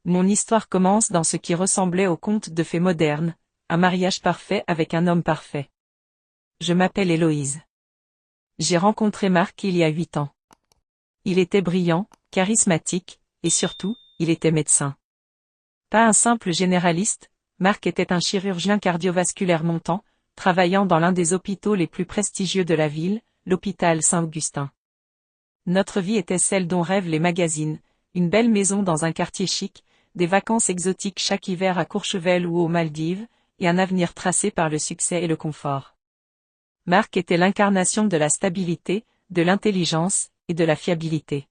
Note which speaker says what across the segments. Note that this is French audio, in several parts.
Speaker 1: Mon histoire commence dans ce qui ressemblait au conte de fées modernes, un mariage parfait avec un homme parfait. Je m'appelle Héloïse. J'ai rencontré Marc il y a 8 ans. Il était brillant, charismatique, et surtout, il était médecin. Pas un simple généraliste, Marc était un chirurgien cardiovasculaire montant, travaillant dans l'un des hôpitaux les plus prestigieux de la ville, l'hôpital Saint-Augustin. Notre vie était celle dont rêvent les magazines, une belle maison dans un quartier chic, des vacances exotiques chaque hiver à Courchevel ou aux Maldives, et un avenir tracé par le succès et le confort. Marc était l'incarnation de la stabilité, de l'intelligence, et de la fiabilité.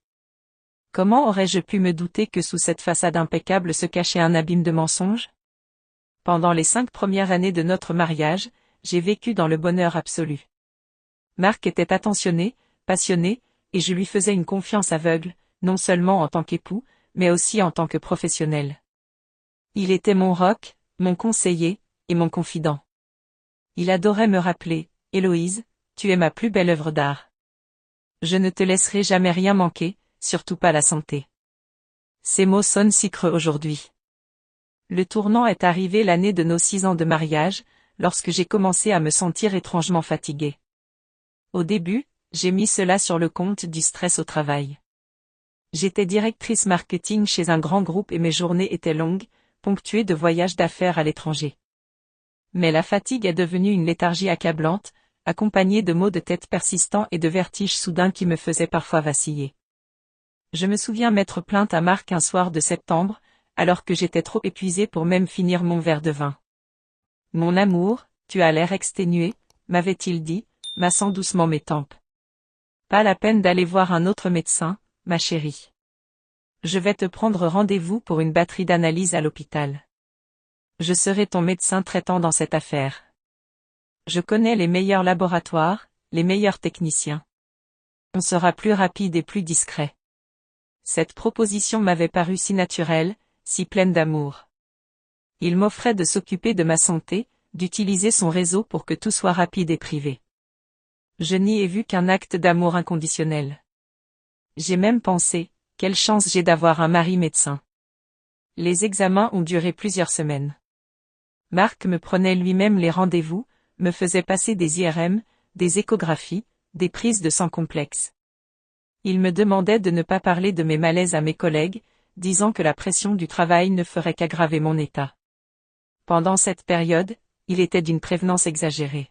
Speaker 1: Comment aurais-je pu me douter que sous cette façade impeccable se cachait un abîme de mensonges? Pendant les 5 premières années de notre mariage, j'ai vécu dans le bonheur absolu. Marc était attentionné, passionné, et je lui faisais une confiance aveugle, non seulement en tant qu'époux, mais aussi en tant que professionnel. Il était mon roc, mon conseiller, et mon confident. Il adorait me rappeler, « Héloïse, tu es ma plus belle œuvre d'art. Je ne te laisserai jamais rien manquer, surtout pas la santé. » Ces mots sonnent si creux aujourd'hui. Le tournant est arrivé l'année de nos 6 ans de mariage, lorsque j'ai commencé à me sentir étrangement fatiguée. Au début, j'ai mis cela sur le compte du stress au travail. J'étais directrice marketing chez un grand groupe et mes journées étaient longues, ponctuées de voyages d'affaires à l'étranger. Mais la fatigue est devenue une léthargie accablante, accompagnée de maux de tête persistants et de vertiges soudains qui me faisaient parfois vaciller. Je me souviens m'être plainte à Marc un soir de septembre, alors que j'étais trop épuisée pour même finir mon verre de vin. « Mon amour, tu as l'air exténué », m'avait-il dit, massant doucement mes tempes. « Pas la peine d'aller voir un autre médecin, ma chérie. Je vais te prendre rendez-vous pour une batterie d'analyse à l'hôpital. Je serai ton médecin traitant dans cette affaire. Je connais les meilleurs laboratoires, les meilleurs techniciens. On sera plus rapide et plus discret. » Cette proposition m'avait paru si naturelle, si pleine d'amour. Il m'offrait de s'occuper de ma santé, d'utiliser son réseau pour que tout soit rapide et privé. Je n'y ai vu qu'un acte d'amour inconditionnel. J'ai même pensé, quelle chance j'ai d'avoir un mari médecin. Les examens ont duré plusieurs semaines. Marc me prenait lui-même les rendez-vous, me faisait passer des IRM, des échographies, des prises de sang complexes. Il me demandait de ne pas parler de mes malaises à mes collègues, disant que la pression du travail ne ferait qu'aggraver mon état. Pendant cette période, il était d'une prévenance exagérée.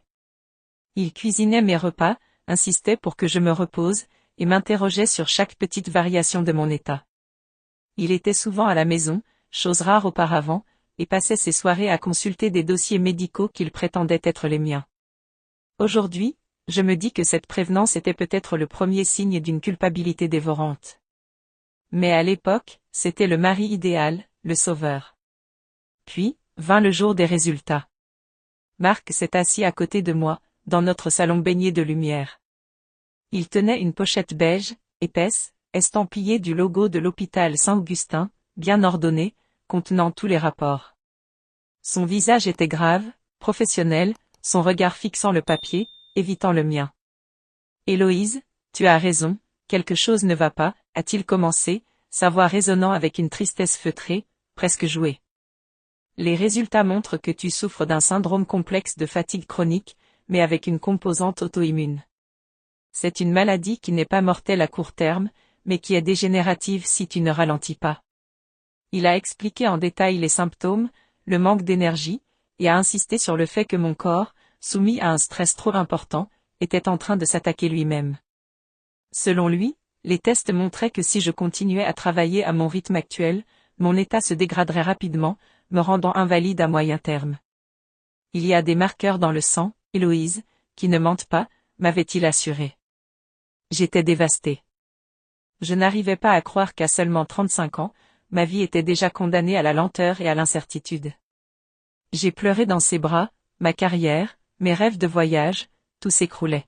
Speaker 1: Il cuisinait mes repas, insistait pour que je me repose, et m'interrogeait sur chaque petite variation de mon état. Il était souvent à la maison, chose rare auparavant, et passait ses soirées à consulter des dossiers médicaux qu'il prétendait être les miens. Aujourd'hui, je me dis que cette prévenance était peut-être le premier signe d'une culpabilité dévorante. Mais à l'époque, c'était le mari idéal, le sauveur. Puis, vint le jour des résultats. Marc s'est assis à côté de moi, dans notre salon baigné de lumière. Il tenait une pochette beige, épaisse, estampillée du logo de l'hôpital Saint-Augustin, bien ordonnée, contenant tous les rapports. Son visage était grave, professionnel, son regard fixant le papier, évitant le mien. « Héloïse, tu as raison, quelque chose ne va pas », a-t-il commencé, sa voix résonnant avec une tristesse feutrée, presque jouée. « Les résultats montrent que tu souffres d'un syndrome complexe de fatigue chronique, mais avec une composante auto-immune. C'est une maladie qui n'est pas mortelle à court terme, mais qui est dégénérative si tu ne ralentis pas. » Il a expliqué en détail les symptômes, le manque d'énergie, et a insisté sur le fait que mon corps, soumis à un stress trop important, était en train de s'attaquer lui-même. Selon lui, les tests montraient que si je continuais à travailler à mon rythme actuel, mon état se dégraderait rapidement, me rendant invalide à moyen terme. Il y a des marqueurs dans le sang, Héloïse, qui ne mentent pas, m'avait-il assuré. J'étais dévastée. Je n'arrivais pas à croire qu'à seulement 35 ans, ma vie était déjà condamnée à la lenteur et à l'incertitude. J'ai pleuré dans ses bras, ma carrière, mes rêves de voyage, tout s'écroulait.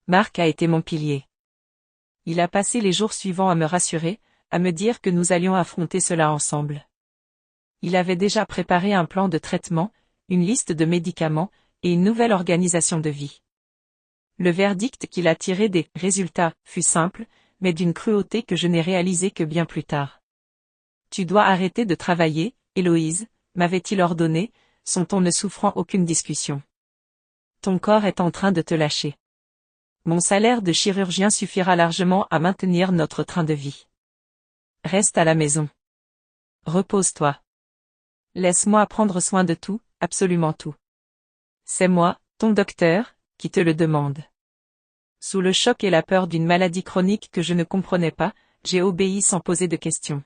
Speaker 1: Marc a été mon pilier. Il a passé les jours suivants à me rassurer, à me dire que nous allions affronter cela ensemble. Il avait déjà préparé un plan de traitement, une liste de médicaments, et une nouvelle organisation de vie. Le verdict qu'il a tiré des résultats fut simple, mais d'une cruauté que je n'ai réalisée que bien plus tard. Tu dois arrêter de travailler, Héloïse, m'avait-il ordonné, son ton ne souffrant aucune discussion. Ton corps est en train de te lâcher. Mon salaire de chirurgien suffira largement à maintenir notre train de vie. Reste à la maison. Repose-toi. Laisse-moi prendre soin de tout, absolument tout. C'est moi, ton docteur, qui te le demande. Sous le choc et la peur d'une maladie chronique que je ne comprenais pas, j'ai obéi sans poser de questions.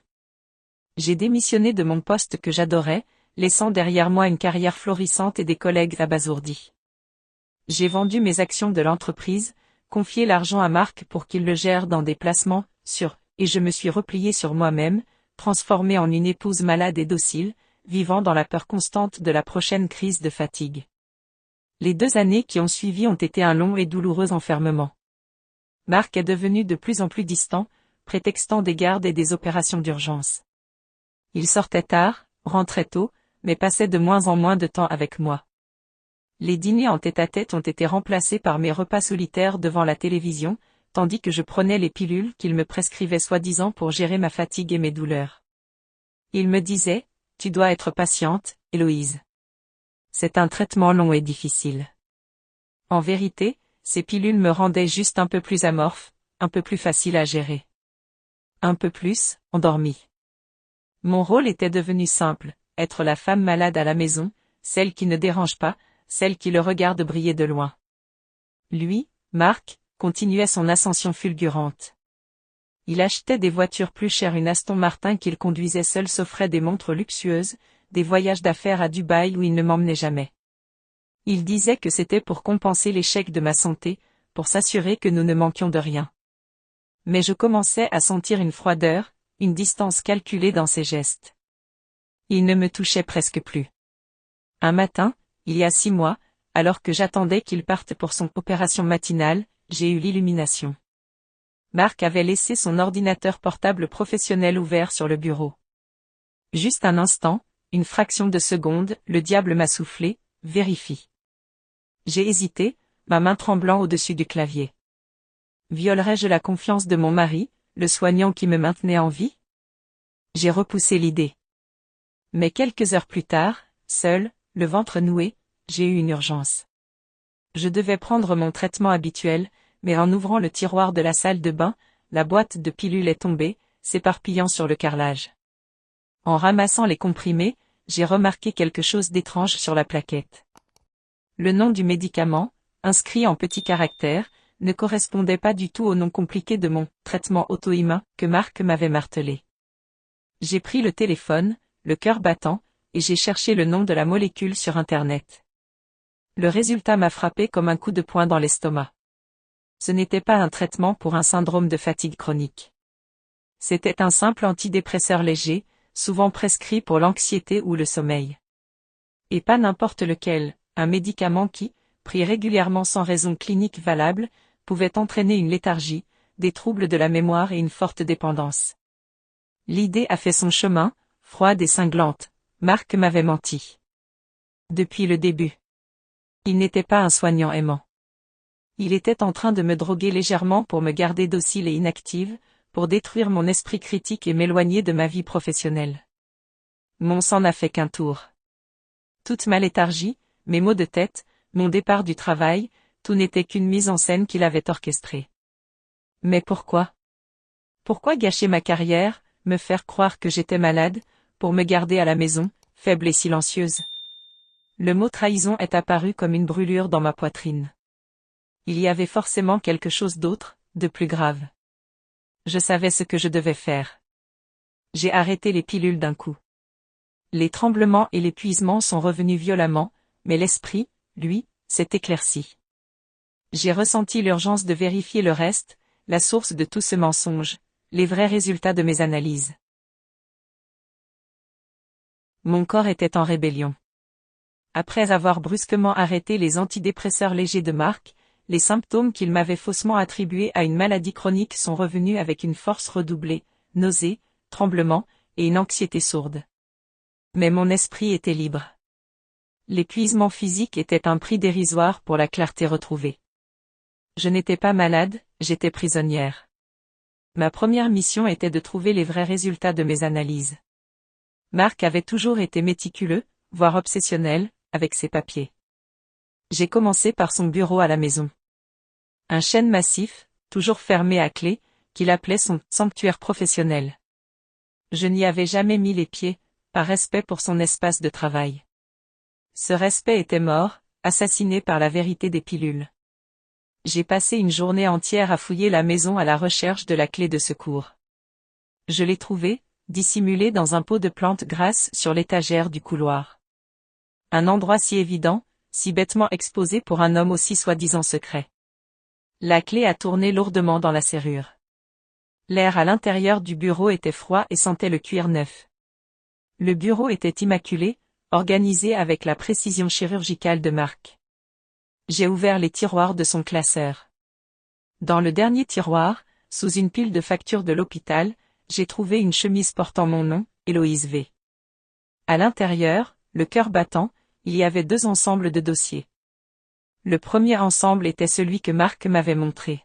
Speaker 1: J'ai démissionné de mon poste que j'adorais, laissant derrière moi une carrière florissante et des collègues abasourdis. J'ai vendu mes actions de l'entreprise, confié l'argent à Marc pour qu'il le gère dans des placements sûrs, et je me suis repliée sur moi-même, transformée en une épouse malade et docile, vivant dans la peur constante de la prochaine crise de fatigue. Les 2 années qui ont suivi ont été un long et douloureux enfermement. Marc est devenu de plus en plus distant, prétextant des gardes et des opérations d'urgence. Il sortait tard, rentrait tôt, mais passait de moins en moins de temps avec moi. Les dîners en tête-à-tête ont été remplacés par mes repas solitaires devant la télévision, tandis que je prenais les pilules qu'il me prescrivait soi-disant pour gérer ma fatigue et mes douleurs. Il me disait, « Tu dois être patiente, Héloïse. C'est un traitement long et difficile. » En vérité, ces pilules me rendaient juste un peu plus amorphe, un peu plus facile à gérer. Un peu plus, endormie. Mon rôle était devenu simple, être la femme malade à la maison, celle qui ne dérange pas, celle qui le regarde briller de loin. Lui, Marc, continuait son ascension fulgurante. Il achetait des voitures plus chères, une Aston Martin qu'il conduisait seul, s'offrait des montres luxueuses, des voyages d'affaires à Dubaï où il ne m'emmenait jamais. Il disait que c'était pour compenser l'échec de ma santé, pour s'assurer que nous ne manquions de rien. Mais je commençais à sentir une froideur, une distance calculée dans ses gestes. Il ne me touchait presque plus. Un matin, il y a 6 mois, alors que j'attendais qu'il parte pour son opération matinale, j'ai eu l'illumination. Marc avait laissé son ordinateur portable professionnel ouvert sur le bureau. Juste un instant, une fraction de seconde, le diable m'a soufflé, « Vérifie ». J'ai hésité, ma main tremblant au-dessus du clavier. Violerais-je la confiance de mon mari, le soignant qui me maintenait en vie? J'ai repoussé l'idée. Mais quelques heures plus tard, seul, le ventre noué, j'ai eu une urgence. Je devais prendre mon traitement habituel, mais en ouvrant le tiroir de la salle de bain, la boîte de pilules est tombée, s'éparpillant sur le carrelage. En ramassant les comprimés, j'ai remarqué quelque chose d'étrange sur la plaquette. Le nom du médicament, inscrit en petits caractères, ne correspondait pas du tout au nom compliqué de mon traitement auto-immun que Marc m'avait martelé. J'ai pris le téléphone, le cœur battant, et j'ai cherché le nom de la molécule sur Internet. Le résultat m'a frappé comme un coup de poing dans l'estomac. Ce n'était pas un traitement pour un syndrome de fatigue chronique. C'était un simple antidépresseur léger, souvent prescrit pour l'anxiété ou le sommeil. Et pas n'importe lequel, un médicament qui, pris régulièrement sans raison clinique valable, pouvait entraîner une léthargie, des troubles de la mémoire et une forte dépendance. L'idée a fait son chemin, froide et cinglante. Marc m'avait menti. Depuis le début. Il n'était pas un soignant aimant. Il était en train de me droguer légèrement pour me garder docile et inactive, pour détruire mon esprit critique et m'éloigner de ma vie professionnelle. Mon sang n'a fait qu'un tour. Toute ma léthargie, mes maux de tête, mon départ du travail, tout n'était qu'une mise en scène qu'il avait orchestrée. Mais pourquoi? Pourquoi gâcher ma carrière, me faire croire que j'étais malade, pour me garder à la maison, faible et silencieuse? Le mot trahison est apparu comme une brûlure dans ma poitrine. Il y avait forcément quelque chose d'autre, de plus grave. Je savais ce que je devais faire. J'ai arrêté les pilules d'un coup. Les tremblements et l'épuisement sont revenus violemment, mais l'esprit, lui, s'est éclairci. J'ai ressenti l'urgence de vérifier le reste, la source de tout ce mensonge, les vrais résultats de mes analyses. Mon corps était en rébellion. Après avoir brusquement arrêté les antidépresseurs légers de Marc, les symptômes qu'il m'avait faussement attribués à une maladie chronique sont revenus avec une force redoublée, nausées, tremblements, et une anxiété sourde. Mais mon esprit était libre. L'épuisement physique était un prix dérisoire pour la clarté retrouvée. Je n'étais pas malade, j'étais prisonnière. Ma première mission était de trouver les vrais résultats de mes analyses. Marc avait toujours été méticuleux, voire obsessionnel, avec ses papiers. J'ai commencé par son bureau à la maison. Un chêne massif, toujours fermé à clé, qu'il appelait son sanctuaire professionnel. Je n'y avais jamais mis les pieds, par respect pour son espace de travail. Ce respect était mort, assassiné par la vérité des pilules. J'ai passé une journée entière à fouiller la maison à la recherche de la clé de secours. Je l'ai trouvée, dissimulée dans un pot de plantes grasses sur l'étagère du couloir. Un endroit si évident, si bêtement exposé pour un homme aussi soi-disant secret. La clé a tourné lourdement dans la serrure. L'air à l'intérieur du bureau était froid et sentait le cuir neuf. Le bureau était immaculé, organisé avec la précision chirurgicale de Marc. J'ai ouvert les tiroirs de son classeur. Dans le dernier tiroir, sous une pile de factures de l'hôpital, j'ai trouvé une chemise portant mon nom, Héloïse V. À l'intérieur, le cœur battant, il y avait 2 ensembles de dossiers. Le premier ensemble était celui que Marc m'avait montré.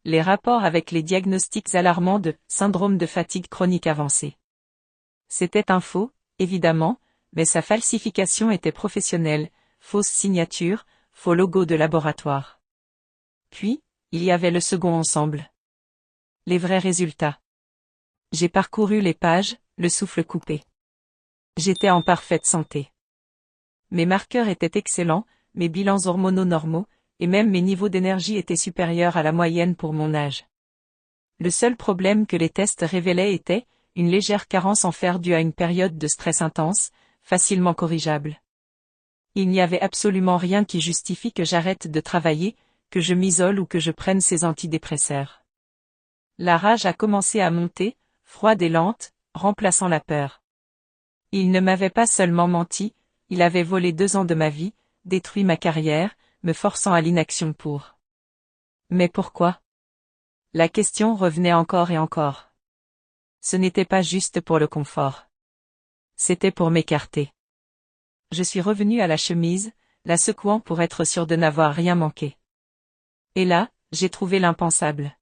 Speaker 1: Les rapports avec les diagnostics alarmants de syndrome de fatigue chronique avancée. C'était un faux, évidemment, mais sa falsification était professionnelle, fausse signature, faux logo de laboratoire. Puis, il y avait le second ensemble. Les vrais résultats. J'ai parcouru les pages, le souffle coupé. J'étais en parfaite santé. Mes marqueurs étaient excellents, mes bilans hormonaux normaux, et même mes niveaux d'énergie étaient supérieurs à la moyenne pour mon âge. Le seul problème que les tests révélaient était une légère carence en fer due à une période de stress intense, facilement corrigeable. Il n'y avait absolument rien qui justifie que j'arrête de travailler, que je m'isole ou que je prenne ces antidépresseurs. La rage a commencé à monter, froide et lente, remplaçant la peur. Il ne m'avait pas seulement menti, il avait volé 2 ans de ma vie, détruit ma carrière, me forçant à l'inaction pour. Mais pourquoi? La question revenait encore et encore. Ce n'était pas juste pour le confort. C'était pour m'écarter. Je suis revenu à la chemise, la secouant pour être sûr de n'avoir rien manqué. Et là, j'ai trouvé l'impensable.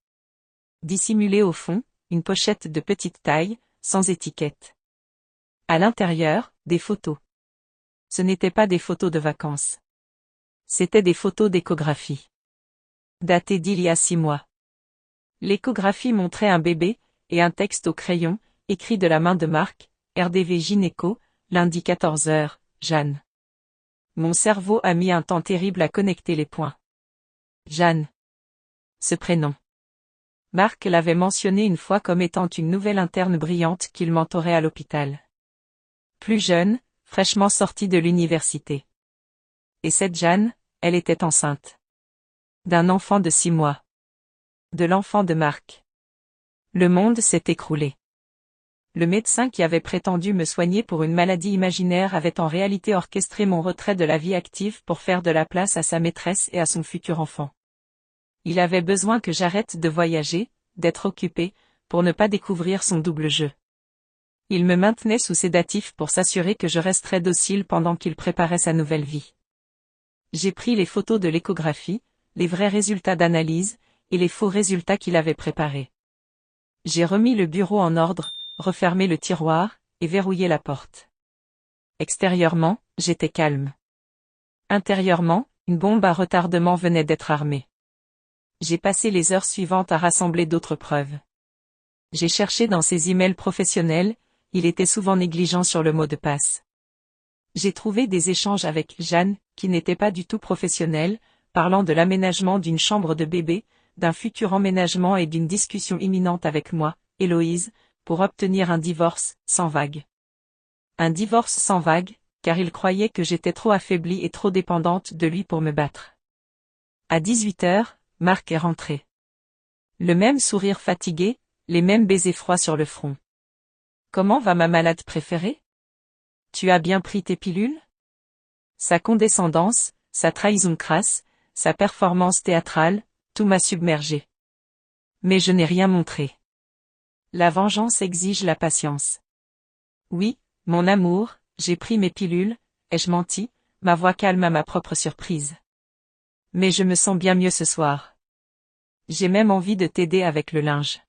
Speaker 1: Dissimulée au fond, une pochette de petite taille, sans étiquette. À l'intérieur, des photos. Ce n'étaient pas des photos de vacances. C'étaient des photos d'échographie. Datées d'il y a 6 mois. L'échographie montrait un bébé, et un texte au crayon, écrit de la main de Marc, RDV gynéco, lundi 14h, Jeanne. Mon cerveau a mis un temps terrible à connecter les points. Jeanne. Ce prénom. Marc l'avait mentionné une fois comme étant une nouvelle interne brillante qu'il mentorait à l'hôpital. Plus jeune, fraîchement sortie de l'université. Et cette Jeanne, elle était enceinte. D'un enfant de 6 mois. De l'enfant de Marc. Le monde s'est écroulé. Le médecin qui avait prétendu me soigner pour une maladie imaginaire avait en réalité orchestré mon retrait de la vie active pour faire de la place à sa maîtresse et à son futur enfant. Il avait besoin que j'arrête de voyager, d'être occupé, pour ne pas découvrir son double jeu. Il me maintenait sous sédatif pour s'assurer que je resterais docile pendant qu'il préparait sa nouvelle vie. J'ai pris les photos de l'échographie, les vrais résultats d'analyse, et les faux résultats qu'il avait préparés. J'ai remis le bureau en ordre, refermé le tiroir, et verrouillé la porte. Extérieurement, j'étais calme. Intérieurement, une bombe à retardement venait d'être armée. J'ai passé les heures suivantes à rassembler d'autres preuves. J'ai cherché dans ses emails professionnels, il était souvent négligent sur le mot de passe. J'ai trouvé des échanges avec Jeanne, qui n'étaient pas du tout professionnels, parlant de l'aménagement d'une chambre de bébé, d'un futur emménagement et d'une discussion imminente avec moi, Héloïse, pour obtenir un divorce, sans vague. Un divorce sans vague, car il croyait que j'étais trop affaiblie et trop dépendante de lui pour me battre. À 18h, Marc est rentré. Le même sourire fatigué, les mêmes baisers froids sur le front. Comment va ma malade préférée? Tu as bien pris tes pilules? Sa condescendance, sa trahison crasse, sa performance théâtrale, tout m'a submergé. Mais je n'ai rien montré. La vengeance exige la patience. Oui, mon amour, j'ai pris mes pilules, ai-je menti, ma voix calme à ma propre surprise. Mais je me sens bien mieux ce soir. J'ai même envie de t'aider avec le linge.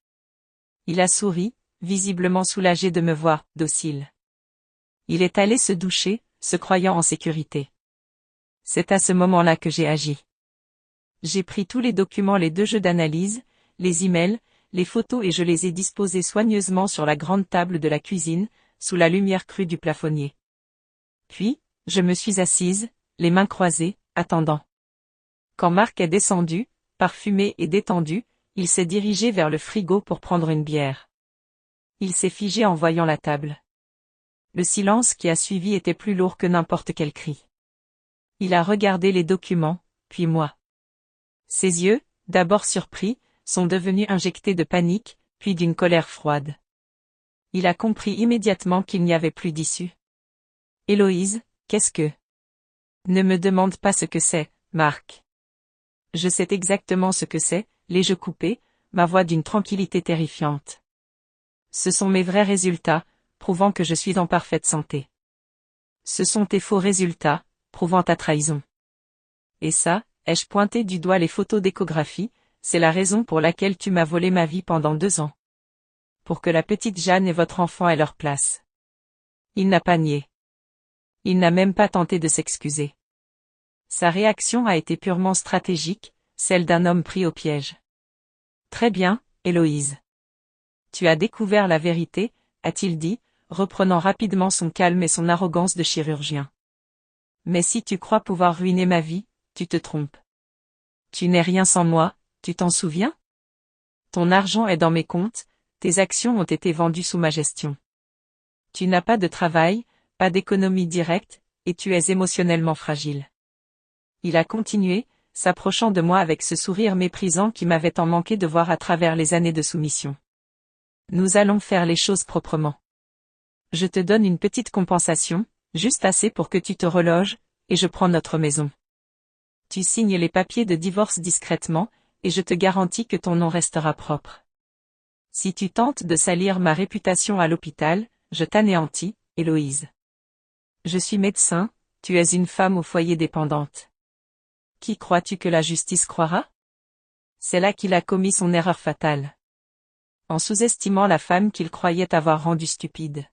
Speaker 1: Il a souri, visiblement soulagé de me voir, docile. Il est allé se doucher, se croyant en sécurité. C'est à ce moment-là que j'ai agi. J'ai pris tous les documents, les 2 jeux d'analyse, les emails, les photos et je les ai disposés soigneusement sur la grande table de la cuisine, sous la lumière crue du plafonnier. Puis, je me suis assise, les mains croisées, attendant. Quand Marc est descendu, parfumé et détendu, il s'est dirigé vers le frigo pour prendre une bière. Il s'est figé en voyant la table. Le silence qui a suivi était plus lourd que n'importe quel cri. Il a regardé les documents, puis moi. Ses yeux, d'abord surpris, sont devenus injectés de panique, puis d'une colère froide. Il a compris immédiatement qu'il n'y avait plus d'issue. Héloïse, qu'est-ce que... Ne me demande pas ce que c'est, Marc. Je sais exactement ce que c'est, les jeux coupés, ma voix d'une tranquillité terrifiante. Ce sont mes vrais résultats, prouvant que je suis en parfaite santé. Ce sont tes faux résultats, prouvant ta trahison. Et ça, ai-je pointé du doigt les photos d'échographie, c'est la raison pour laquelle tu m'as volé ma vie pendant 2 ans. Pour que la petite Jeanne et votre enfant aient leur place. Il n'a pas nié. Il n'a même pas tenté de s'excuser. Sa réaction a été purement stratégique, celle d'un homme pris au piège. Très bien, Héloïse. Tu as découvert la vérité, a-t-il dit, reprenant rapidement son calme et son arrogance de chirurgien. Mais si tu crois pouvoir ruiner ma vie, tu te trompes. Tu n'es rien sans moi, tu t'en souviens? Ton argent est dans mes comptes, tes actions ont été vendues sous ma gestion. Tu n'as pas de travail, pas d'économie directe, et tu es émotionnellement fragile. Il a continué, s'approchant de moi avec ce sourire méprisant qui m'avait tant manqué de voir à travers les années de soumission. Nous allons faire les choses proprement. Je te donne une petite compensation, juste assez pour que tu te reloges, et je prends notre maison. Tu signes les papiers de divorce discrètement, et je te garantis que ton nom restera propre. Si tu tentes de salir ma réputation à l'hôpital, je t'anéantis, Héloïse. Je suis médecin, tu es une femme au foyer dépendante. Qui crois-tu que la justice croira? C'est là qu'il a commis son erreur fatale. En sous-estimant la femme qu'il croyait avoir rendue stupide.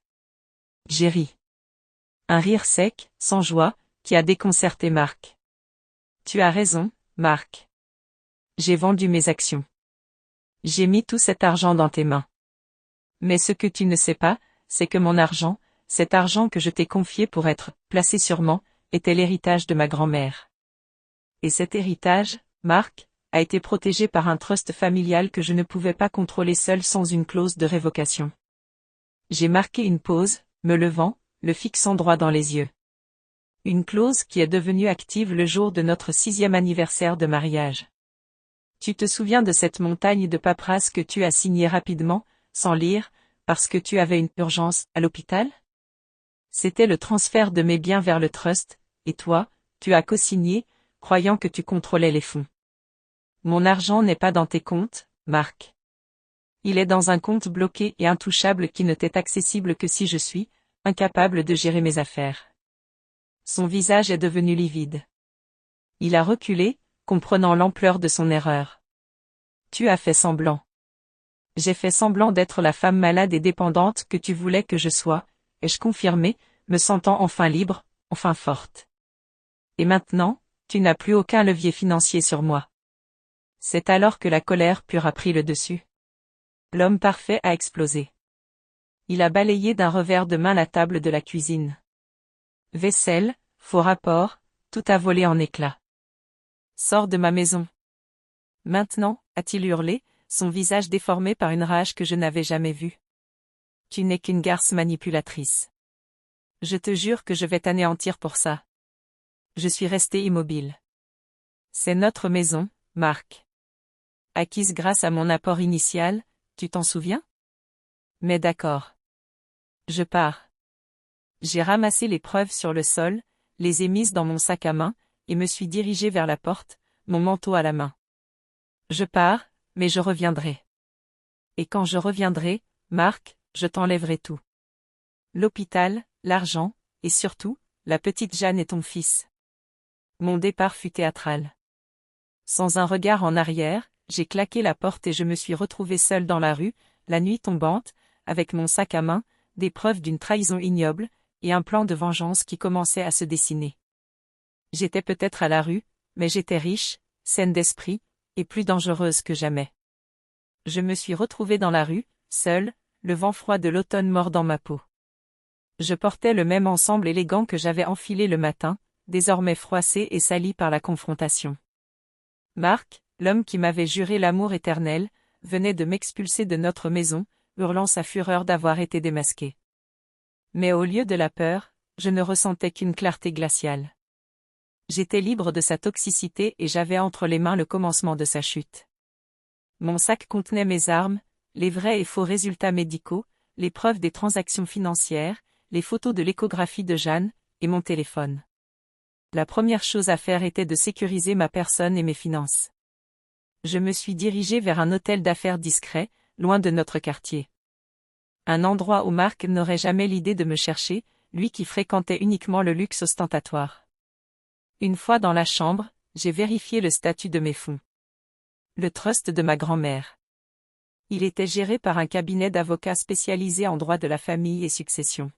Speaker 1: J'ai ri. Un rire sec, sans joie, qui a déconcerté Marc. Tu as raison, Marc. J'ai vendu mes actions. J'ai mis tout cet argent dans tes mains. Mais ce que tu ne sais pas, c'est que mon argent, cet argent que je t'ai confié pour être placé sûrement, était l'héritage de ma grand-mère. Et cet héritage, Marc, a été protégé par un trust familial que je ne pouvais pas contrôler seul sans une clause de révocation. J'ai marqué une pause, me levant, le fixant droit dans les yeux. Une clause qui est devenue active le jour de notre 6e anniversaire de mariage. Tu te souviens de cette montagne de paperasse que tu as signée rapidement, sans lire, parce que tu avais une urgence à l'hôpital? C'était le transfert de mes biens vers le trust, et toi, tu as co-signé, croyant que tu contrôlais les fonds. Mon argent n'est pas dans tes comptes, Marc. Il est dans un compte bloqué et intouchable qui ne t'est accessible que si je suis incapable de gérer mes affaires. Son visage est devenu livide. Il a reculé, comprenant l'ampleur de son erreur. Tu as fait semblant. J'ai fait semblant d'être la femme malade et dépendante que tu voulais que je sois, ai-je confirmé, me sentant enfin libre, enfin forte. Et maintenant, tu n'as plus aucun levier financier sur moi. C'est alors que la colère pure a pris le dessus. L'homme parfait a explosé. Il a balayé d'un revers de main la table de la cuisine. Vaisselle, faux rapport, tout a volé en éclats. Sors de ma maison. Maintenant, a-t-il hurlé, son visage déformé par une rage que je n'avais jamais vue. Tu n'es qu'une garce manipulatrice. Je te jure que je vais t'anéantir pour ça. Je suis resté immobile. C'est notre maison, Marc. Acquise grâce à mon apport initial, tu t'en souviens? Mais d'accord. Je pars. J'ai ramassé les preuves sur le sol, les ai mises dans mon sac à main, et me suis dirigé vers la porte, mon manteau à la main. Je pars, mais je reviendrai. Et quand je reviendrai, Marc, je t'enlèverai tout. L'hôpital, l'argent, et surtout, la petite Jeanne et ton fils. Mon départ fut théâtral. Sans un regard en arrière, j'ai claqué la porte et je me suis retrouvé seul dans la rue, la nuit tombante, avec mon sac à main, des preuves d'une trahison ignoble, et un plan de vengeance qui commençait à se dessiner. J'étais peut-être à la rue, mais j'étais riche, saine d'esprit, et plus dangereuse que jamais. Je me suis retrouvée dans la rue, seule, le vent froid de l'automne mordant ma peau. Je portais le même ensemble élégant que j'avais enfilé le matin, désormais froissé et sali par la confrontation. Marc, l'homme qui m'avait juré l'amour éternel, venait de m'expulser de notre maison, hurlant sa fureur d'avoir été démasqué. Mais au lieu de la peur, je ne ressentais qu'une clarté glaciale. J'étais libre de sa toxicité et j'avais entre les mains le commencement de sa chute. Mon sac contenait mes armes, les vrais et faux résultats médicaux, les preuves des transactions financières, les photos de l'échographie de Jeanne, et mon téléphone. La première chose à faire était de sécuriser ma personne et mes finances. Je me suis dirigé vers un hôtel d'affaires discret, loin de notre quartier. Un endroit où Marc n'aurait jamais l'idée de me chercher, lui qui fréquentait uniquement le luxe ostentatoire. Une fois dans la chambre, j'ai vérifié le statut de mes fonds. Le trust de ma grand-mère. Il était géré par un cabinet d'avocats spécialisé en droit de la famille et succession.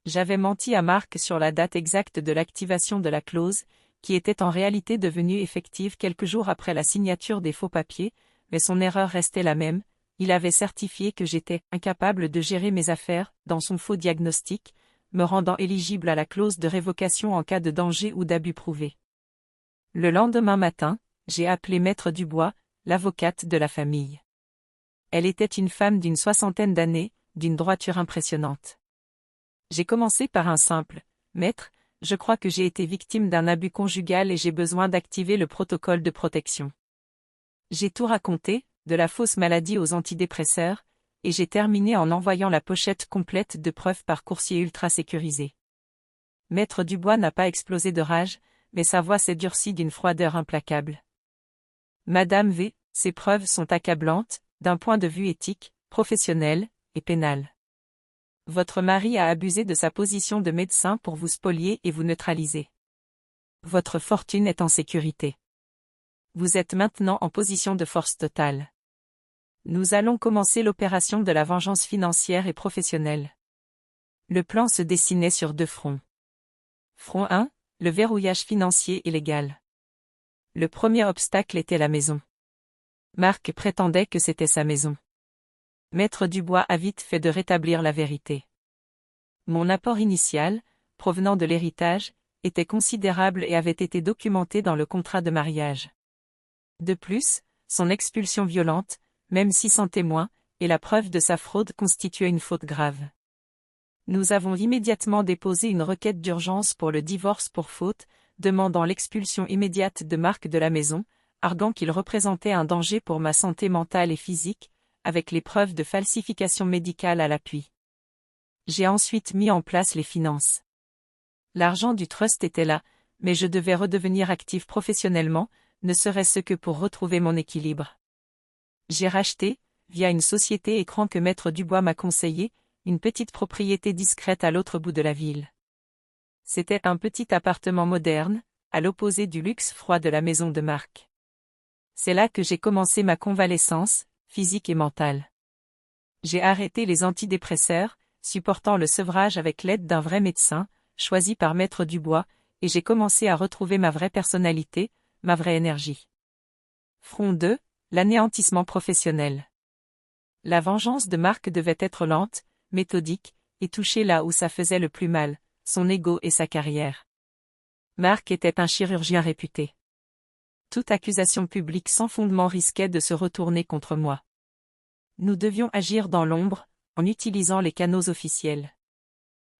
Speaker 1: J'avais menti à Marc sur la date exacte de l'activation de la clause, qui était en réalité devenue effective quelques jours après la signature des faux papiers, mais son erreur restait la même, il avait certifié que j'étais incapable de gérer mes affaires, dans son faux diagnostic, me rendant éligible à la clause de révocation en cas de danger ou d'abus prouvé. Le lendemain matin, j'ai appelé Maître Dubois, l'avocate de la famille. Elle était une femme d'une 60aine d'années, d'une droiture impressionnante. J'ai commencé par un simple « Maître, je crois que j'ai été victime d'un abus conjugal et j'ai besoin d'activer le protocole de protection. » J'ai tout raconté, de la fausse maladie aux antidépresseurs, et j'ai terminé en envoyant la pochette complète de preuves par coursier ultra sécurisé. Maître Dubois n'a pas explosé de rage, mais sa voix s'est durcie d'une froideur implacable. Madame V, ces preuves sont accablantes, d'un point de vue éthique, professionnel et pénal. Votre mari a abusé de sa position de médecin pour vous spolier et vous neutraliser. Votre fortune est en sécurité. Vous êtes maintenant en position de force totale. Nous allons commencer l'opération de la vengeance financière et professionnelle. Le plan se dessinait sur 2 fronts. Front 1, le verrouillage financier et légal. Le premier obstacle était la maison. Marc prétendait que c'était sa maison. Maître Dubois a vite fait de rétablir la vérité. Mon apport initial, provenant de l'héritage, était considérable et avait été documenté dans le contrat de mariage. De plus, son expulsion violente, même si sans témoin, et la preuve de sa fraude constituaient une faute grave. Nous avons immédiatement déposé une requête d'urgence pour le divorce pour faute, demandant l'expulsion immédiate de Marc de la maison, arguant qu'il représentait un danger pour ma santé mentale et physique, avec les preuves de falsification médicale à l'appui. J'ai ensuite mis en place les finances. L'argent du trust était là, mais je devais redevenir actif professionnellement, ne serait-ce que pour retrouver mon équilibre. J'ai racheté, via une société écran que Maître Dubois m'a conseillé, une petite propriété discrète à l'autre bout de la ville. C'était un petit appartement moderne, à l'opposé du luxe froid de la maison de Marc. C'est là que j'ai commencé ma convalescence, physique et mentale. J'ai arrêté les antidépresseurs, supportant le sevrage avec l'aide d'un vrai médecin, choisi par Maître Dubois, et j'ai commencé à retrouver ma vraie personnalité, ma vraie énergie. Front 2, l'anéantissement professionnel. La vengeance de Marc devait être lente, méthodique, et toucher là où ça faisait le plus mal, son ego et sa carrière. Marc était un chirurgien réputé. Toute accusation publique sans fondement risquait de se retourner contre moi. Nous devions agir dans l'ombre, en utilisant les canaux officiels.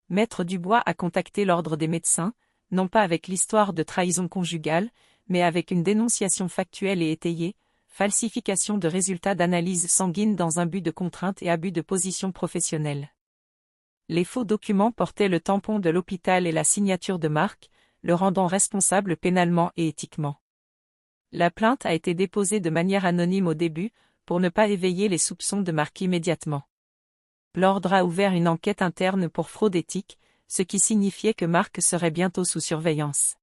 Speaker 1: Maître Dubois a contacté l'ordre des médecins, non pas avec l'histoire de trahison conjugale, mais avec une dénonciation factuelle et étayée, falsification de résultats d'analyse sanguine dans un but de contrainte et abus de position professionnelle. Les faux documents portaient le tampon de l'hôpital et la signature de Marc, le rendant responsable pénalement et éthiquement. La plainte a été déposée de manière anonyme au début, pour ne pas éveiller les soupçons de Marc immédiatement. L'ordre a ouvert une enquête interne pour fraude éthique, ce qui signifiait que Marc serait bientôt sous surveillance.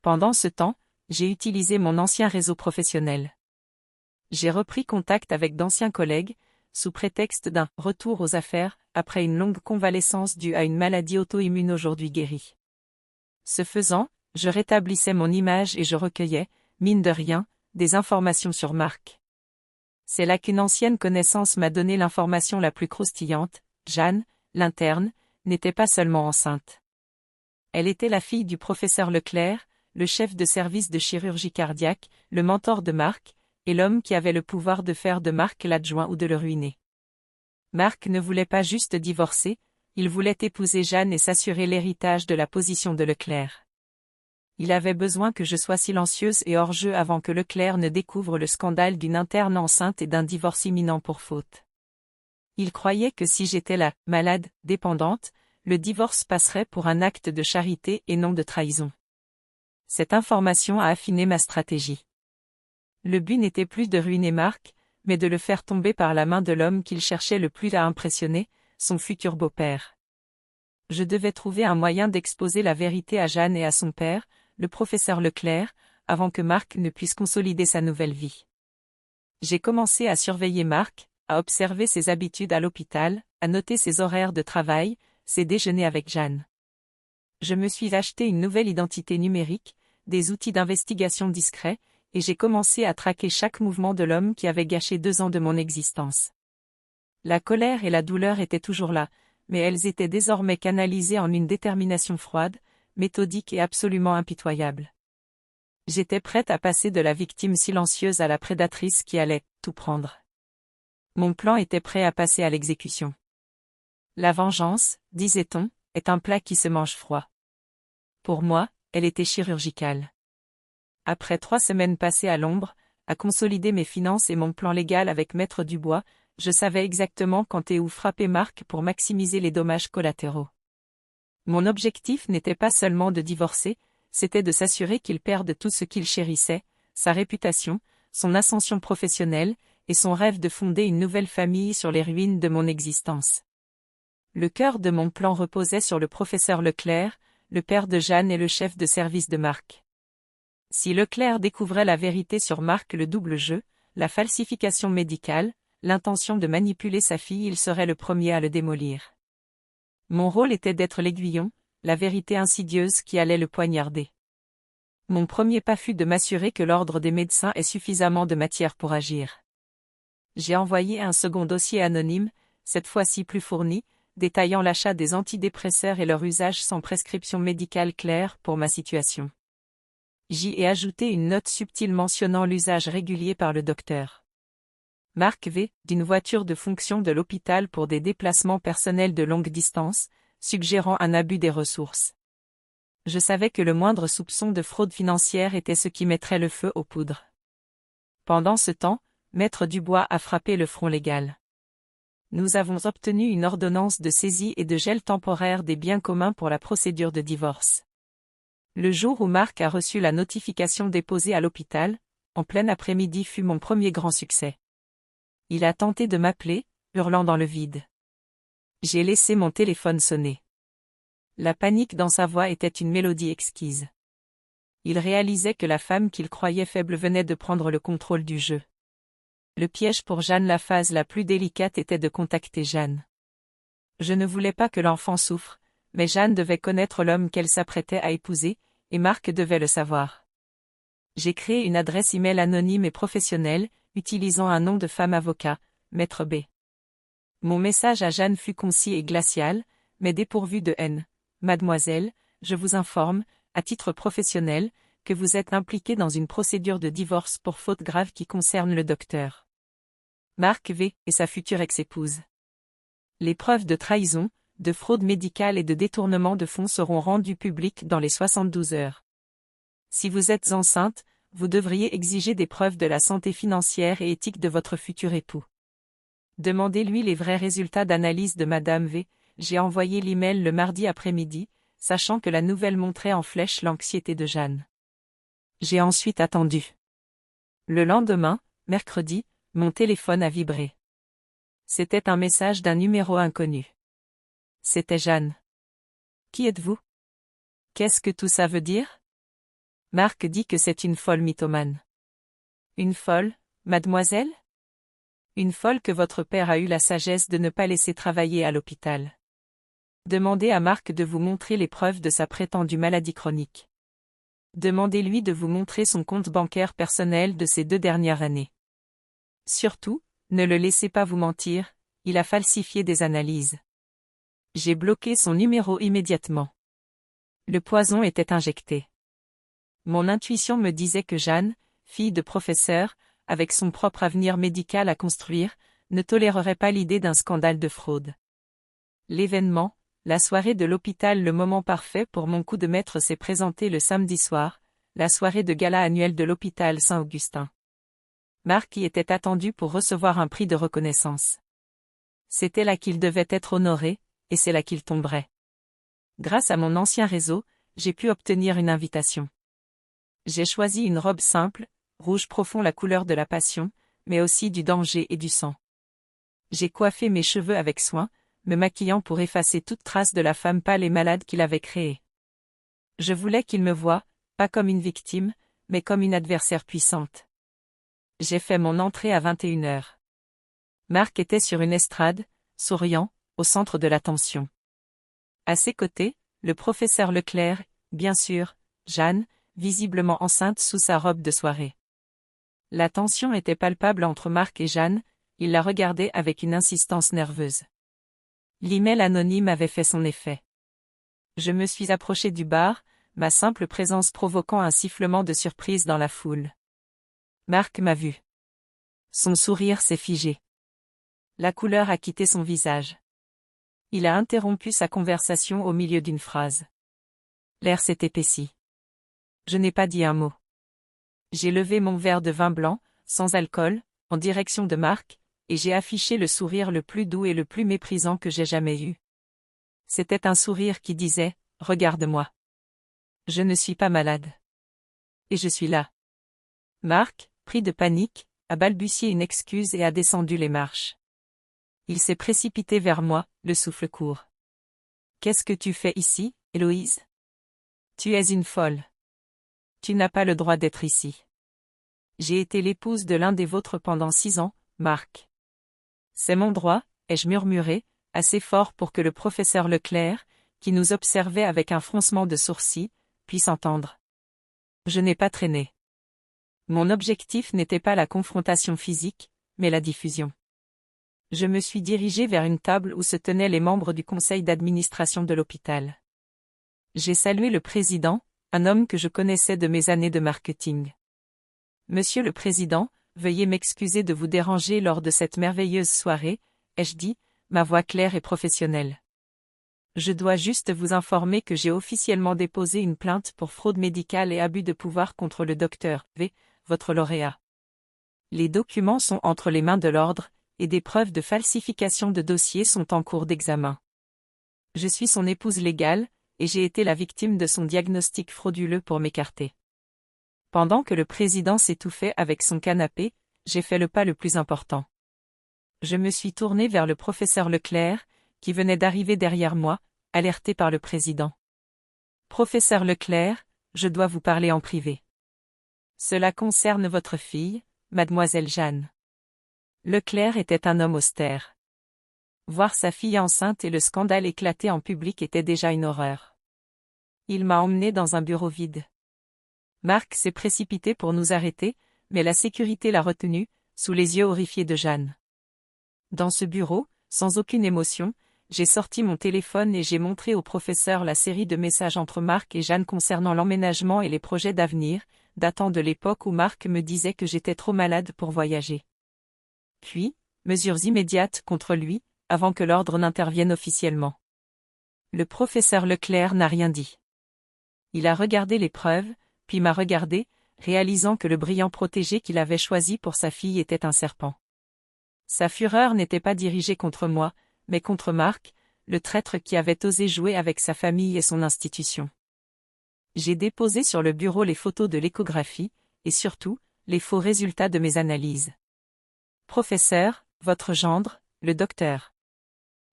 Speaker 1: Pendant ce temps, j'ai utilisé mon ancien réseau professionnel. J'ai repris contact avec d'anciens collègues, sous prétexte d'un « retour aux affaires », après une longue convalescence due à une maladie auto-immune aujourd'hui guérie. Ce faisant, je rétablissais mon image et je recueillais, mine de rien, des informations sur Marc. C'est là qu'une ancienne connaissance m'a donné l'information la plus croustillante: Jeanne, l'interne, n'était pas seulement enceinte. Elle était la fille du professeur Leclerc, le chef de service de chirurgie cardiaque, le mentor de Marc, et l'homme qui avait le pouvoir de faire de Marc l'adjoint ou de le ruiner. Marc ne voulait pas juste divorcer, il voulait épouser Jeanne et s'assurer l'héritage de la position de Leclerc. Il avait besoin que je sois silencieuse et hors jeu avant que Leclerc ne découvre le scandale d'une interne enceinte et d'un divorce imminent pour faute. Il croyait que si j'étais la malade, dépendante, le divorce passerait pour un acte de charité et non de trahison. Cette information a affiné ma stratégie. Le but n'était plus de ruiner Marc, mais de le faire tomber par la main de l'homme qu'il cherchait le plus à impressionner, son futur beau-père. Je devais trouver un moyen d'exposer la vérité à Jeanne et à son père, le professeur Leclerc, avant que Marc ne puisse consolider sa nouvelle vie. J'ai commencé à surveiller Marc, à observer ses habitudes à l'hôpital, à noter ses horaires de travail, ses déjeuners avec Jeanne. Je me suis acheté une nouvelle identité numérique, des outils d'investigation discrets, et j'ai commencé à traquer chaque mouvement de l'homme qui avait gâché 2 ans de mon existence. La colère et la douleur étaient toujours là, mais elles étaient désormais canalisées en une détermination froide, méthodique et absolument impitoyable. J'étais prête à passer de la victime silencieuse à la prédatrice qui allait tout prendre. Mon plan était prêt à passer à l'exécution. La vengeance, disait-on, est un plat qui se mange froid. Pour moi, elle était chirurgicale. Après 3 semaines passées à l'ombre, à consolider mes finances et mon plan légal avec Maître Dubois, je savais exactement quand et où frapper Marc pour maximiser les dommages collatéraux. Mon objectif n'était pas seulement de divorcer, c'était de s'assurer qu'il perde tout ce qu'il chérissait, sa réputation, son ascension professionnelle, et son rêve de fonder une nouvelle famille sur les ruines de mon existence. Le cœur de mon plan reposait sur le professeur Leclerc, le père de Jeanne et le chef de service de Marc. Si Leclerc découvrait la vérité sur Marc, le double jeu, la falsification médicale, l'intention de manipuler sa fille, il serait le premier à le démolir. Mon rôle était d'être l'aiguillon, la vérité insidieuse qui allait le poignarder. Mon premier pas fut de m'assurer que l'ordre des médecins ait suffisamment de matière pour agir. J'ai envoyé un second dossier anonyme, cette fois-ci plus fourni, détaillant l'achat des antidépresseurs et leur usage sans prescription médicale claire pour ma situation. J'y ai ajouté une note subtile mentionnant l'usage régulier par le docteur Marc V. d'une voiture de fonction de l'hôpital pour des déplacements personnels de longue distance, suggérant un abus des ressources. Je savais que le moindre soupçon de fraude financière était ce qui mettrait le feu aux poudres. Pendant ce temps, Maître Dubois a frappé le front légal. Nous avons obtenu une ordonnance de saisie et de gel temporaire des biens communs pour la procédure de divorce. Le jour où Marc a reçu la notification déposée à l'hôpital, en plein après-midi, fut mon premier grand succès. Il a tenté de m'appeler, hurlant dans le vide. J'ai laissé mon téléphone sonner. La panique dans sa voix était une mélodie exquise. Il réalisait que la femme qu'il croyait faible venait de prendre le contrôle du jeu. Le piège pour Jeanne, la phase la plus délicate, était de contacter Jeanne. Je ne voulais pas que l'enfant souffre, mais Jeanne devait connaître l'homme qu'elle s'apprêtait à épouser, et Marc devait le savoir. J'ai créé une adresse email anonyme et professionnelle, utilisant un nom de femme avocat, Maître B. Mon message à Jeanne fut concis et glacial, mais dépourvu de haine. Mademoiselle, je vous informe, à titre professionnel, que vous êtes impliquée dans une procédure de divorce pour faute grave qui concerne le docteur Marc V. et sa future ex-épouse. Les preuves de trahison, de fraude médicale et de détournement de fonds seront rendues publiques dans les 72 heures. Si vous êtes enceinte, vous devriez exiger des preuves de la santé financière et éthique de votre futur époux. Demandez-lui les vrais résultats d'analyse de Madame V. J'ai envoyé l'email le mardi après-midi, sachant que la nouvelle montrait en flèche l'anxiété de Jeanne. J'ai ensuite attendu. Le lendemain, mercredi, mon téléphone a vibré. C'était un message d'un numéro inconnu. C'était Jeanne. Qui êtes-vous? Qu'est-ce que tout ça veut dire? Marc dit que c'est une folle mythomane. Une folle, mademoiselle? Une folle que votre père a eu la sagesse de ne pas laisser travailler à l'hôpital. Demandez à Marc de vous montrer les preuves de sa prétendue maladie chronique. Demandez-lui de vous montrer son compte bancaire personnel de ces 2 dernières années. Surtout, ne le laissez pas vous mentir, il a falsifié des analyses. J'ai bloqué son numéro immédiatement. Le poison était injecté. Mon intuition me disait que Jeanne, fille de professeur, avec son propre avenir médical à construire, ne tolérerait pas l'idée d'un scandale de fraude. L'événement, la soirée de l'hôpital, le moment parfait pour mon coup de maître, s'est présenté le samedi soir, la soirée de gala annuelle de l'hôpital Saint-Augustin. Marc y était attendu pour recevoir un prix de reconnaissance. C'était là qu'il devait être honoré, et c'est là qu'il tomberait. Grâce à mon ancien réseau, j'ai pu obtenir une invitation. J'ai choisi une robe simple, rouge profond, la couleur de la passion, mais aussi du danger et du sang. J'ai coiffé mes cheveux avec soin, me maquillant pour effacer toute trace de la femme pâle et malade qu'il avait créée. Je voulais qu'il me voie, pas comme une victime, mais comme une adversaire puissante. J'ai fait mon entrée à 21h. Marc était sur une estrade, souriant, au centre de l'attention. À ses côtés, le professeur Leclerc, bien sûr, Jeanne, visiblement enceinte sous sa robe de soirée. La tension était palpable entre Marc et Jeanne, il la regardait avec une insistance nerveuse. L'email anonyme avait fait son effet. Je me suis approché du bar, ma simple présence provoquant un sifflement de surprise dans la foule. Marc m'a vu. Son sourire s'est figé. La couleur a quitté son visage. Il a interrompu sa conversation au milieu d'une phrase. L'air s'est épaissi. Je n'ai pas dit un mot. J'ai levé mon verre de vin blanc, sans alcool, en direction de Marc, et j'ai affiché le sourire le plus doux et le plus méprisant que j'ai jamais eu. C'était un sourire qui disait « Regarde-moi. Je ne suis pas malade. Et je suis là. » Marc, pris de panique, a balbutié une excuse et a descendu les marches. Il s'est précipité vers moi, le souffle court. « Qu'est-ce que tu fais ici, Héloïse ? Tu es une folle. Tu n'as pas le droit d'être ici. J'ai été l'épouse de l'un des vôtres pendant 6 ans, Marc. C'est mon droit, ai-je murmuré, assez fort pour que le professeur Leclerc, qui nous observait avec un froncement de sourcils, puisse entendre. Je n'ai pas traîné. Mon objectif n'était pas la confrontation physique, mais la diffusion. Je me suis dirigé vers une table où se tenaient les membres du conseil d'administration de l'hôpital. J'ai salué le président, un homme que je connaissais de mes années de marketing. Monsieur le Président, veuillez m'excuser de vous déranger lors de cette merveilleuse soirée, ai-je dit, ma voix claire et professionnelle. Je dois juste vous informer que j'ai officiellement déposé une plainte pour fraude médicale et abus de pouvoir contre le docteur V, votre lauréat. Les documents sont entre les mains de l'ordre, et des preuves de falsification de dossiers sont en cours d'examen. Je suis son épouse légale, et j'ai été la victime de son diagnostic frauduleux pour m'écarter. Pendant que le président s'étouffait avec son canapé, j'ai fait le pas le plus important. Je me suis tourné vers le professeur Leclerc, qui venait d'arriver derrière moi, alerté par le président. « Professeur Leclerc, je dois vous parler en privé. Cela concerne votre fille, mademoiselle Jeanne. » Leclerc était un homme austère. Voir sa fille enceinte et le scandale éclater en public était déjà une horreur. Il m'a emmené dans un bureau vide. Marc s'est précipité pour nous arrêter, mais la sécurité l'a retenu, sous les yeux horrifiés de Jeanne. Dans ce bureau, sans aucune émotion, j'ai sorti mon téléphone et j'ai montré au professeur la série de messages entre Marc et Jeanne concernant l'emménagement et les projets d'avenir, datant de l'époque où Marc me disait que j'étais trop malade pour voyager. Puis, mesures immédiates contre lui, avant que l'ordre n'intervienne officiellement. Le professeur Leclerc n'a rien dit. Il a regardé les preuves, puis m'a regardé, réalisant que le brillant protégé qu'il avait choisi pour sa fille était un serpent. Sa fureur n'était pas dirigée contre moi, mais contre Marc, le traître qui avait osé jouer avec sa famille et son institution. J'ai déposé sur le bureau les photos de l'échographie, et surtout, les faux résultats de mes analyses. Professeur, votre gendre, le docteur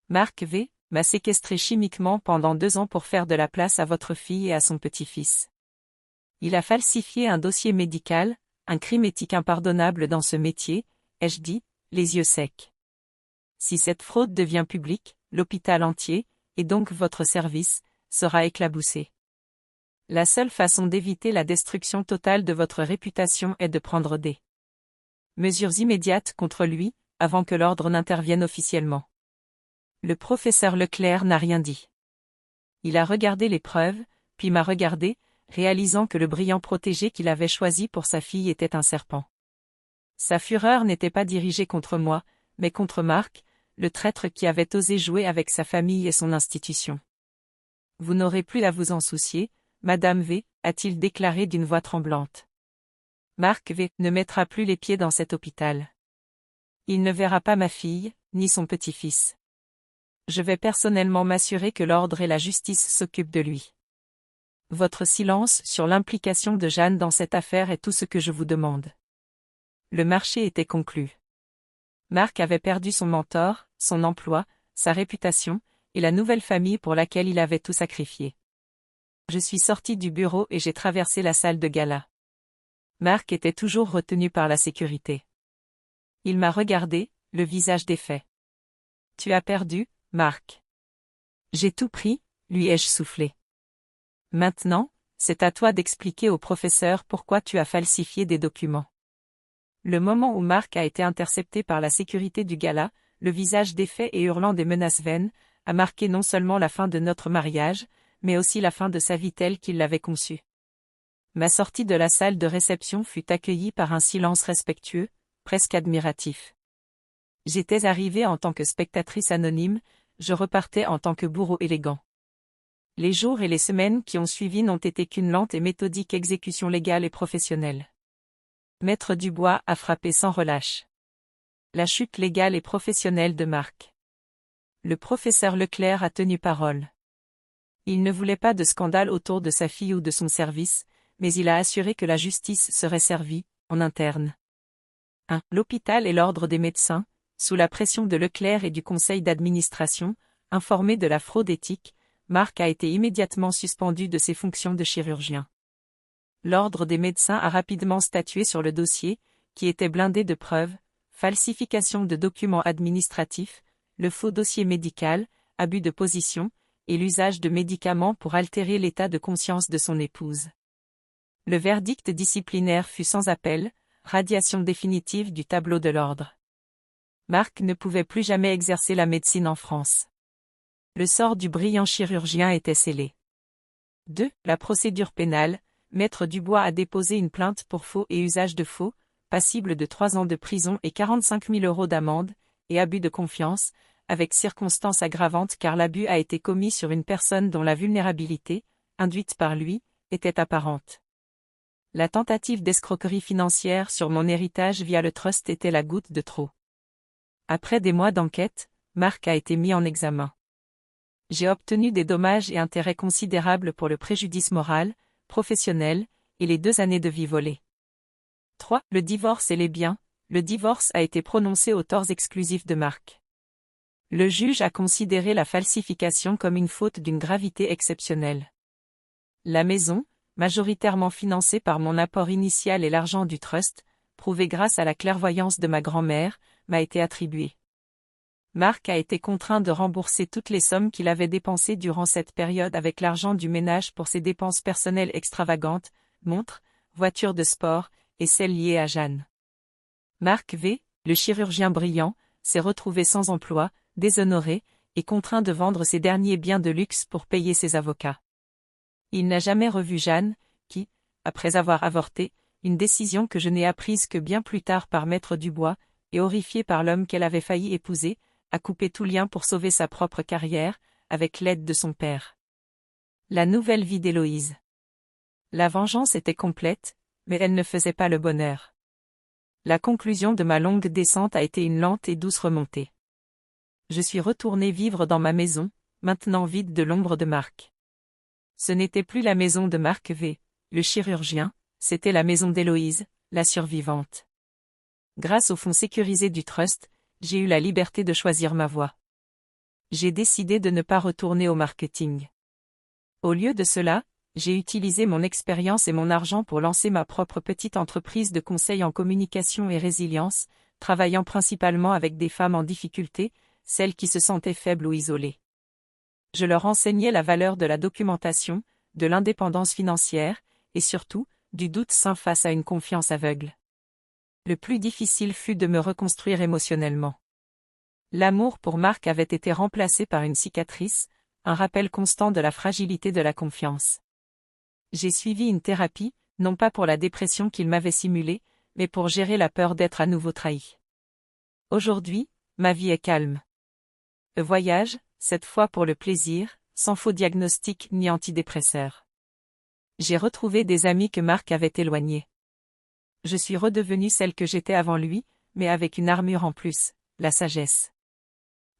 Speaker 1: Marc V, m'a séquestré chimiquement pendant 2 ans pour faire de la place à votre fille et à son petit-fils. Il a falsifié un dossier médical, un crime éthique impardonnable dans ce métier, ai-je dit, les yeux secs. Si cette fraude devient publique, l'hôpital entier, et donc votre service, sera éclaboussé. La seule façon d'éviter la destruction totale de votre réputation est de prendre des mesures immédiates contre lui, avant que l'ordre n'intervienne officiellement. Le professeur Leclerc n'a rien dit. Il a regardé les preuves, puis m'a regardé, réalisant que le brillant protégé qu'il avait choisi pour sa fille était un serpent. Sa fureur n'était pas dirigée contre moi, mais contre Marc, le traître qui avait osé jouer avec sa famille et son institution. Vous n'aurez plus à vous en soucier, Madame V, a-t-il déclaré d'une voix tremblante. Marc V ne mettra plus les pieds dans cet hôpital. Il ne verra pas ma fille, ni son petit-fils. Je vais personnellement m'assurer que l'ordre et la justice s'occupent de lui. Votre silence sur l'implication de Jeanne dans cette affaire est tout ce que je vous demande. Le marché était conclu. Marc avait perdu son mentor, son emploi, sa réputation, et la nouvelle famille pour laquelle il avait tout sacrifié. Je suis sorti du bureau et j'ai traversé la salle de gala. Marc était toujours retenu par la sécurité. Il m'a regardé, le visage défait. Tu as perdu, Marc. J'ai tout pris, lui ai-je soufflé. Maintenant, c'est à toi d'expliquer au professeur pourquoi tu as falsifié des documents. Le moment où Marc a été intercepté par la sécurité du gala, le visage défait et hurlant des menaces vaines, a marqué non seulement la fin de notre mariage, mais aussi la fin de sa vie telle qu'il l'avait conçue. Ma sortie de la salle de réception fut accueillie par un silence respectueux, presque admiratif. J'étais arrivée en tant que spectatrice anonyme, je repartais en tant que bourreau élégant. Les jours et les semaines qui ont suivi n'ont été qu'une lente et méthodique exécution légale et professionnelle. Maître Dubois a frappé sans relâche. La chute légale et professionnelle de Marc. Le professeur Leclerc a tenu parole. Il ne voulait pas de scandale autour de sa fille ou de son service, mais il a assuré que la justice serait servie, en interne. 1. L'hôpital et l'ordre des médecins, sous la pression de Leclerc et du conseil d'administration, informé de la fraude éthique, Marc a été immédiatement suspendu de ses fonctions de chirurgien. L'ordre des médecins a rapidement statué sur le dossier, qui était blindé de preuves, falsification de documents administratifs, le faux dossier médical, abus de position, et l'usage de médicaments pour altérer l'état de conscience de son épouse. Le verdict disciplinaire fut sans appel, radiation définitive du tableau de l'ordre. Marc ne pouvait plus jamais exercer la médecine en France. Le sort du brillant chirurgien était scellé. 2. La procédure pénale. Maître Dubois a déposé une plainte pour faux et usage de faux, passible de 3 ans de prison et 45 000 € d'amende, et abus de confiance, avec circonstances aggravantes car l'abus a été commis sur une personne dont la vulnérabilité, induite par lui, était apparente. La tentative d'escroquerie financière sur mon héritage via le trust était la goutte de trop. Après des mois d'enquête, Marc a été mis en examen. J'ai obtenu des dommages et intérêts considérables pour le préjudice moral, professionnel, et les 2 années de vie volées. 3. Le divorce et les biens. Le divorce a été prononcé aux torts exclusifs de Marc. Le juge a considéré la falsification comme une faute d'une gravité exceptionnelle. La maison, majoritairement financée par mon apport initial et l'argent du trust, prouvé grâce à la clairvoyance de ma grand-mère, m'a été attribuée. Marc a été contraint de rembourser toutes les sommes qu'il avait dépensées durant cette période avec l'argent du ménage pour ses dépenses personnelles extravagantes, montres, voitures de sport, et celles liées à Jeanne. Marc V, le chirurgien brillant, s'est retrouvé sans emploi, déshonoré, et contraint de vendre ses derniers biens de luxe pour payer ses avocats. Il n'a jamais revu Jeanne, qui, après avoir avorté, une décision que je n'ai apprise que bien plus tard par Maître Dubois, et horrifiée par l'homme qu'elle avait failli épouser, a coupé tout lien pour sauver sa propre carrière, avec l'aide de son père. La nouvelle vie d'Héloïse. La vengeance était complète, mais elle ne faisait pas le bonheur. La conclusion de ma longue descente a été une lente et douce remontée. Je suis retourné vivre dans ma maison, maintenant vide de l'ombre de Marc. Ce n'était plus la maison de Marc V, le chirurgien, c'était la maison d'Héloïse, la survivante. Grâce au fonds sécurisé du trust, j'ai eu la liberté de choisir ma voie. J'ai décidé de ne pas retourner au marketing. Au lieu de cela, j'ai utilisé mon expérience et mon argent pour lancer ma propre petite entreprise de conseil en communication et résilience, travaillant principalement avec des femmes en difficulté, celles qui se sentaient faibles ou isolées. Je leur enseignais la valeur de la documentation, de l'indépendance financière, et surtout, du doute sain face à une confiance aveugle. Le plus difficile fut de me reconstruire émotionnellement. L'amour pour Marc avait été remplacé par une cicatrice, un rappel constant de la fragilité de la confiance. J'ai suivi une thérapie, non pas pour la dépression qu'il m'avait simulée, mais pour gérer la peur d'être à nouveau trahi. Aujourd'hui, ma vie est calme. Je voyage, cette fois pour le plaisir, sans faux diagnostic ni antidépresseur. J'ai retrouvé des amis que Marc avait éloignés. Je suis redevenue celle que j'étais avant lui, mais avec une armure en plus, la sagesse.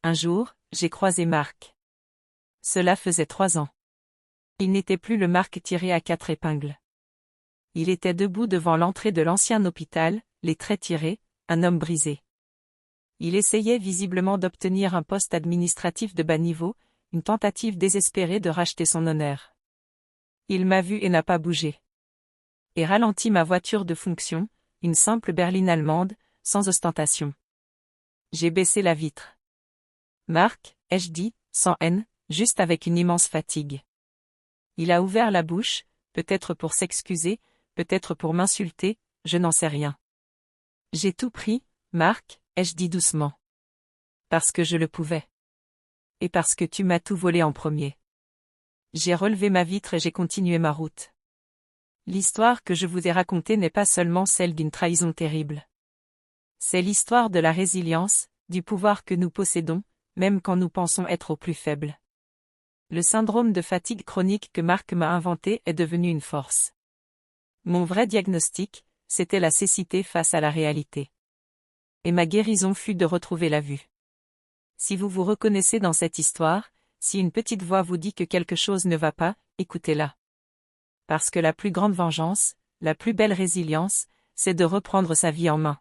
Speaker 1: Un jour, j'ai croisé Marc. Cela faisait 3 ans. Il n'était plus le Marc tiré à 4 épingles. Il était debout devant l'entrée de l'ancien hôpital, les traits tirés, un homme brisé. Il essayait visiblement d'obtenir un poste administratif de bas niveau, une tentative désespérée de racheter son honneur. Il m'a vu et n'a pas bougé. Et ralentit ma voiture de fonction, une simple berline allemande, sans ostentation. J'ai baissé la vitre. Marc, ai-je dit, sans haine, juste avec une immense fatigue. Il a ouvert la bouche, peut-être pour s'excuser, peut-être pour m'insulter, je n'en sais rien. J'ai tout pris, Marc, ai-je dit doucement. Parce que je le pouvais. Et parce que tu m'as tout volé en premier. J'ai relevé ma vitre et j'ai continué ma route. L'histoire que je vous ai racontée n'est pas seulement celle d'une trahison terrible. C'est l'histoire de la résilience, du pouvoir que nous possédons, même quand nous pensons être au plus faible. Le syndrome de fatigue chronique que Marc m'a inventé est devenu une force. Mon vrai diagnostic, c'était la cécité face à la réalité. Et ma guérison fut de retrouver la vue. Si vous vous reconnaissez dans cette histoire, si une petite voix vous dit que quelque chose ne va pas, écoutez-la. Parce que la plus grande vengeance, la plus belle résilience, c'est de reprendre sa vie en main.